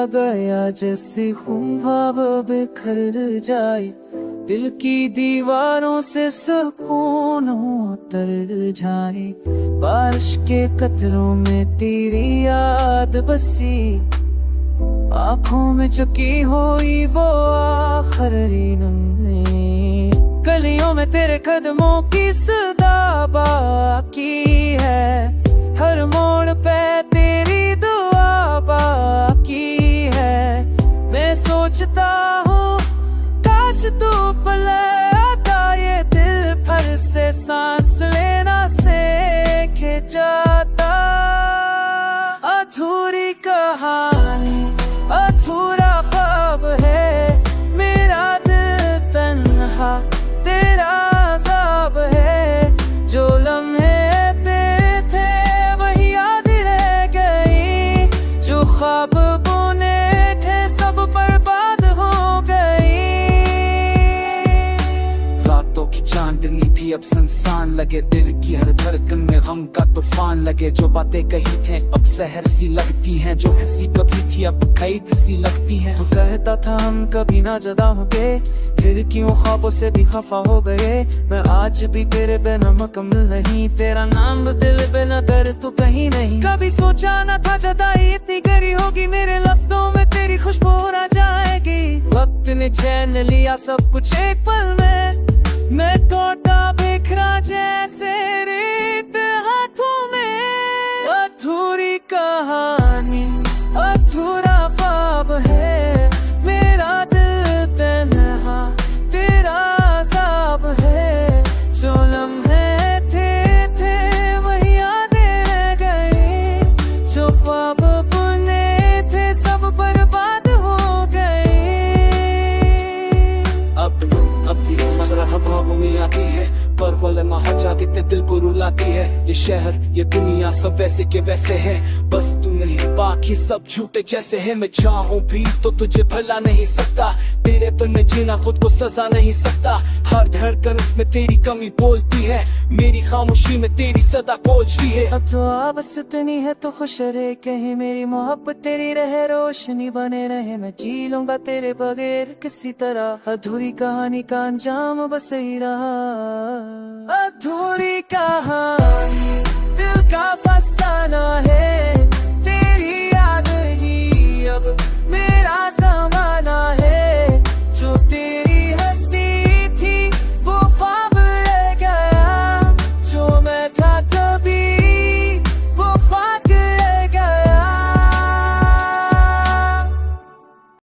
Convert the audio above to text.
गया जैसे ख्वाब बिखर जाए, दिल की दीवारों से सुकून उतर जाए। बारिश के कतरों में तेरी याद बसी, आँखों में चुकी हुई वो आखिरी लम्हे। गलियों में तेरे कदमों की सदा बाकी है, हर मोड़ पे तेरी दुआ बाकी है। मैं सोचता हूँ काश तू पल आता, ये दिल फिर से सांस लेना सीख जाता। अधूरी कहानी अधूरा ख्वाब है, मेरा दिल तन्हा तेरा अज़ाब है। जो लम्हे तेरे थे वही याद रह गई, जो ख्वाब बुने थे सब बर्बाद हो गई। रातों की चांदनी भी अब सुनसान लगे, दिल की हर धड़कन में गम का तूफान लगे। जो बातें कही थे अब जहर सी लगती हैं, जो हंसी कभी थी अब कैद सी लगती हैं। तू कहता था हम कभी ना जुदा होंगे, फिर क्यों ख्वाबों से भी खफा हो गए। मैं आज भी तेरे बिना मुकम्मल नहीं, तेरा नाम दिल पे नजर तू कहीं नहीं। कभी सोचा न था जुदाई इतनी गहरी होगी, मेरे लफ्जों में तेरी खुशबू आ जाएगी। वक्त ने चैन लिया सब कुछ एक पल में, मैं टूटा बिखरा जैसे रेत हाथों में। अधूरी कहानी अधूरा ख्वाब है, मेरा दिल तन्हा तेरा अज़ाब है। जो लम्हे थे वही यादें रह गई, जो ख्वाब बुने थे सब बर्बाद हो गए। अब भी ख्वाबों में आती है, पर वो लम्हा जाती ते दिल को रुलाती है। ये शहर ये दुनिया सब वैसे के वैसे है, बस तू नहीं बाकी सब झूठे जैसे है। मैं चाहूं भी तो तुझे भला नहीं सकता, तेरे पर मैं जीना खुद को सजा नहीं सकता। हर धड़कन में तेरी कमी बोलती है, मेरी खामोशी में तेरी सदा कोचती है। अब तो बस इतनी है तो खुश रहे, कहीं मेरी मोहब्बत तेरी रहे, रोशनी बने रहे। मैं जी लूंगा तेरे बगैर किसी तरह, अधूरी कहानी का अंजाम बस ही रहा। अधूरी कहानी